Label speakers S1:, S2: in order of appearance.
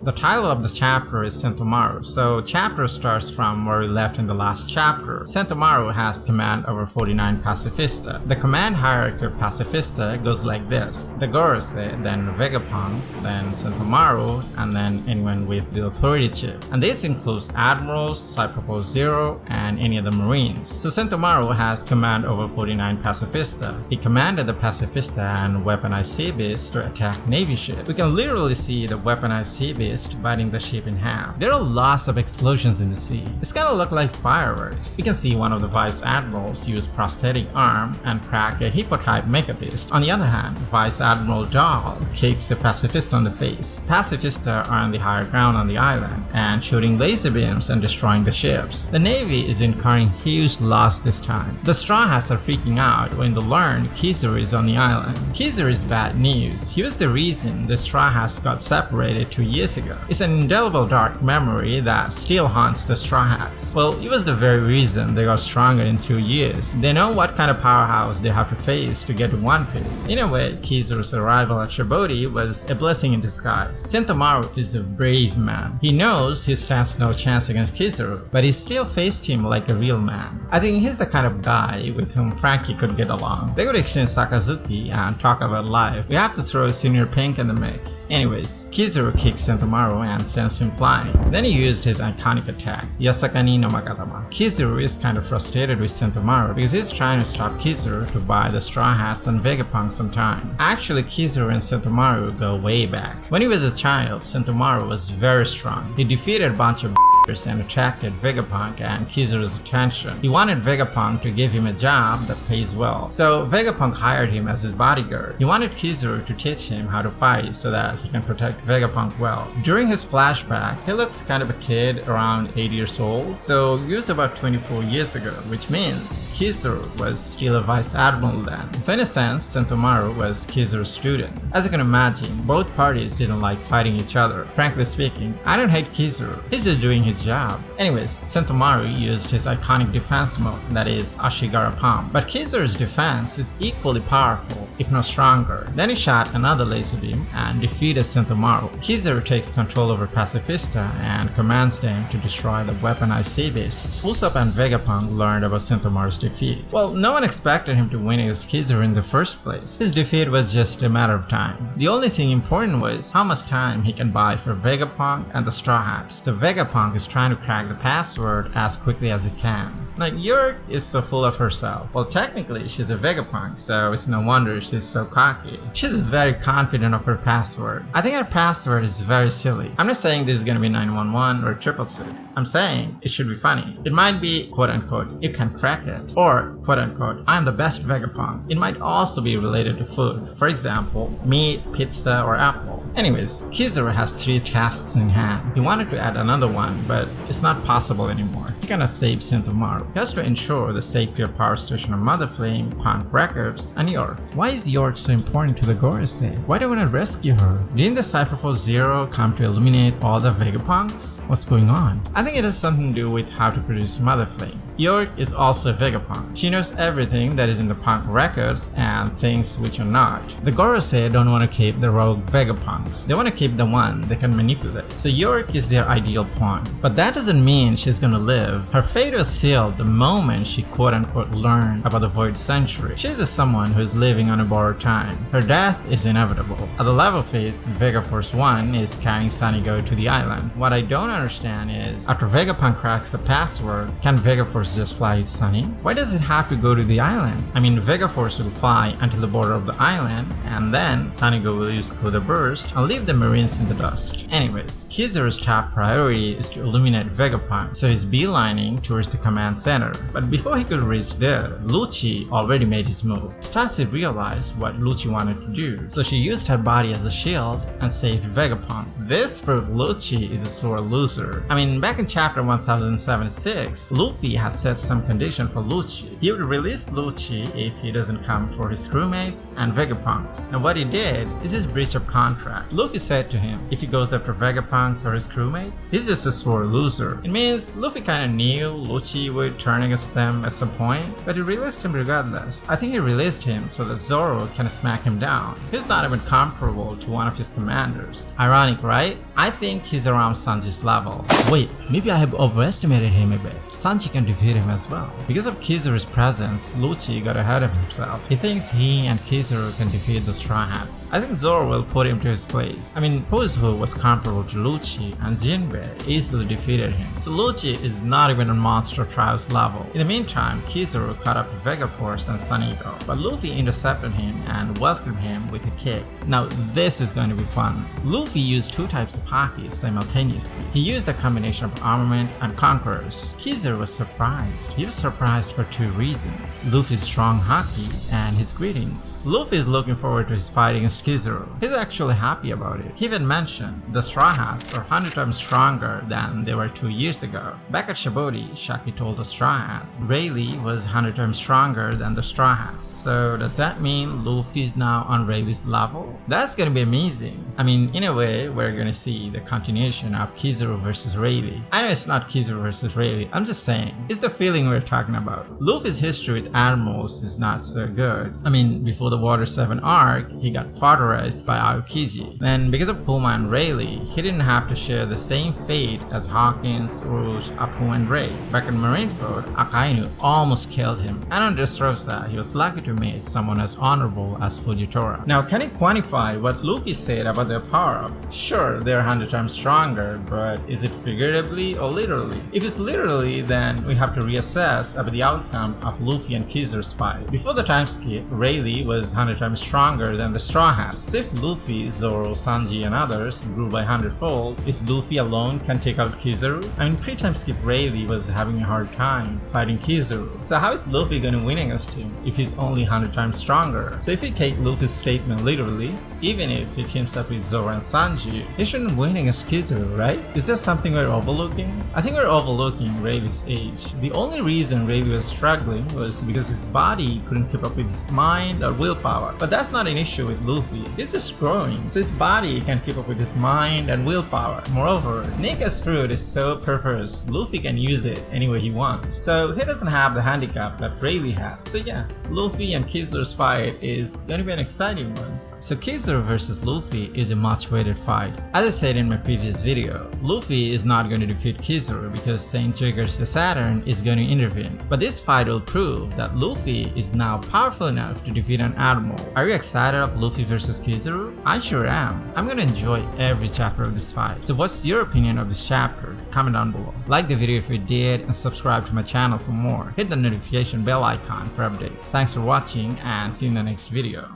S1: The title of this chapter is Sentomaru, so chapter starts from where we left in the last chapter. Sentomaru has command over 49 Pacifista. The command hierarchy of Pacifista goes like this: the Gorosei, then Vegapunks, then Sentomaru, and then anyone with the authority chip. And this includes admirals, Cyberpole Zero, and any other marines. So Sentomaru has command over 49 Pacifista. He commanded the Pacifista and weaponized sea beasts to attack navy ships. We can literally see the weaponized sea beast biting the ship in half. There are lots of explosions in the sea. It's kind of look like fireworks. We can see one of the vice admirals use prosthetic arm and crack a hippotype mecha beast. On the other hand, Vice Admiral Dahl kicks a pacifista on the face. Pacifista are on the higher ground on the island and shooting laser beams and destroying the ships. The navy is incurring huge loss this time. The Straw Hats are freaking out when they learn Kizaru is on the island. Kizaru is bad news. He was the reason the Straw Hats got separated 2 years ago. It's an indelible dark memory that still haunts the Straw Hats. Well, it was the very reason they got stronger in 2 years. They know what kind of powerhouse they have to face to get to One Piece. In a way, Kizaru's arrival at Shibodi was a blessing in disguise. Sentomaru is a brave man. He knows he stands no chance against Kizaru, but he still faced him like a real man. I think he's the kind of guy with whom Frankie could get along. They could exchange Sakazuki and talk about life. We have to throw Senior Pink in the mix. Anyways, Kizaru kicks Sentomaru and sends him flying. Then he used his iconic attack, Yasakani no Magatama. Kizaru is kind of frustrated with Sentomaru because he's trying to stop Kizaru to buy the Straw Hats and Vegapunk some time. Actually, Kizaru and Sentomaru go way back. When he was a child, Sentomaru was very strong. He defeated a bunch of and attracted Vegapunk and Kizaru's attention. He wanted Vegapunk to give him a job that pays well. So Vegapunk hired him as his bodyguard. He wanted Kizaru to teach him how to fight so that he can protect Vegapunk well. During his flashback, he looks kind of a kid around 8 years old. So he was about 24 years ago, which means Kizaru was still a vice admiral then. So in a sense, Sentomaru was Kizaru's student. As you can imagine, both parties didn't like fighting each other. Frankly speaking, I don't hate Kizaru. He's just doing his job. Anyways, Sentomaru used his iconic defense move, that is Ashigara Palm. But Kizaru's defense is equally powerful, if not stronger. Then he shot another laser beam and defeated Sentomaru. Kizaru takes control over Pacifista and commands them to destroy the weaponized sea beasts. Usopp and Vegapunk learned about Sentomaru's defeat. Well, no one expected him to win against Kizaru in the first place. His defeat was just a matter of time. The only thing important was how much time he can buy for Vegapunk and the Straw Hats. So Vegapunk is trying to crack the password as quickly as he can. Like, York is so full of herself. Well, technically she's a Vegapunk, so it's no wonder she's so cocky. She's very confident of her password. I think her password is very silly. I'm not saying this is gonna be 911 or 666. I'm saying it should be funny. It might be quote unquote, you can crack it, or quote unquote, I'm the best Vegapunk. It might also be related to food. For example, meat, pizza, or apple. Anyways, Kizaru has 3 tasks in hand. He wanted to add another one, but it's not possible anymore. He cannot save Sentomaru. He has to ensure the safety of power station of Mother Flame, Punk Records, and York. Why is York so important to the Gorosei? Why do they want to rescue her? Didn't the Cyberpole Zero come to eliminate all the Vegapunks? What's going on? I think it has something to do with how to produce Mother Flame. York is also a Vegapunk. She knows everything that is in the Punk Records and things which are not. The Gorosei don't want to keep the rogue Vegapunks. They want to keep the one they can manipulate. So York is their ideal pawn. But that doesn't mean she's gonna live. Her fate was sealed the moment she quote-unquote learned about the Void Century. She's just someone who is living on a borrowed time. Her death is inevitable. At the level phase, Vega Force 1 is carrying Sanigo to the island. What I don't understand is, after Vegapunk cracks the password, can Vega Force just fly Sunny? Why does it have to go to the island? I mean, Vega Force will fly until the border of the island, and then Sanigo will use Kuda Burst and leave the Marines in the dust. Anyways, Kizaru's top priority is to eliminate Vegapunk, so he's beelining towards the command center. But before he could reach there, Lucci already made his move. Stacy realized what Lucci wanted to do, so she used her body as a shield and saved Vegapunk. This proved Lucci is a sore loser. I mean, back in chapter 1076, Luffy had had set some condition for Lucci. He would release Lucci if he doesn't come for his crewmates and Vegapunks. And what he did is his breach of contract. Luffy said to him, if he goes after Vegapunks or his crewmates, he's just a sore loser. It means Luffy kinda knew Lucci would turn against them at some point, but he released him regardless. I think he released him so that Zoro can smack him down. He's not even comparable to one of his commanders. Ironic, right? I think he's around Sanji's level. Wait, maybe I have overestimated him a bit. Sanji can defeat him as well. Because of Kizaru's presence, Lucci got ahead of himself. He thinks he and Kizaru can defeat the Straw Hats. I think Zoro will put him to his place. I mean, Pozuo was comparable to Lucci, and Jinbei easily defeated him. So Lucci is not even on Monster Trials level. In the meantime, Kizaru caught up to Vegaforce and Sun Eagle, but Luffy intercepted him and welcomed him with a kick. Now this is going to be fun. Luffy used two types of Hakis simultaneously. He used a combination of armament and conquerors. Kizaru was surprised. He was surprised for two reasons: Luffy's strong Haki and his greetings. Luffy is looking forward to his fight against Kizaru. He's actually happy about it. He even mentioned the Straw Hats are 100 times stronger than they were 2 years ago. Back at Shabodi, Shaki told the Straw Hats Rayleigh was 100 times stronger than the Straw Hats. So does that mean Luffy is now on Rayleigh's level? That's gonna be amazing. I mean, in a way, we're gonna see the continuation of Kizaru versus Rayleigh. I know it's not Kizaru versus Rayleigh, I'm just saying. It's the feeling we're talking about. Luffy's history with admirals is not so good. I mean, before the Water 7 arc, he got cauterized by Aokiji. Then because of Puma and Rayleigh, he didn't have to share the same fate as Hawkins, Rouge, Apu, and Ray. Back in Marineford, Akainu almost killed him. And on Dressrosa, he was lucky to meet someone as honorable as Fujitora. Now, can you quantify what Luffy said about their power-up? Sure, they're 100 times stronger, but is it figuratively or literally? If it's literally, then we have to reassess about the outcome of Luffy and Kizaru's fight. Before the time skip, Rayleigh was 100 times stronger than the Straw Hats. So if Luffy, Zoro, Sanji, and others grew by 100-fold, is Luffy alone can take out Kizaru? I mean, pre-time skip Rayleigh was having a hard time fighting Kizaru. So how is Luffy gonna win against him if he's only 100 times stronger? So if you take Luffy's statement literally, even if he teams up with Zoro and Sanji, he shouldn't win against Kizaru, right? Is there something we're overlooking? I think we're overlooking Rayleigh's age. The only reason Rayleigh was struggling was because his body couldn't keep up with his mind or willpower. But that's not an issue with Luffy. He's just growing, so his body can keep up with his mind and willpower. Moreover, Nika's fruit is so perverse, Luffy can use it any way he wants. So he doesn't have the handicap that Rayleigh had. So yeah, Luffy and Kizaru's fight is going to be an exciting one. So Kizaru versus Luffy is a much awaited fight. As I said in my previous video, Luffy is not going to defeat Kizaru because Saint Triggers the Saturn is going to intervene. But this fight will prove that Luffy is now powerful enough to defeat an admiral. Are you excited of Luffy versus Kizaru? I sure am. I'm going to enjoy every chapter of this fight. So what's your opinion of this chapter? Comment down below. Like the video if you did and subscribe to my channel for more. Hit the notification bell icon for updates. Thanks for watching and see you in the next video.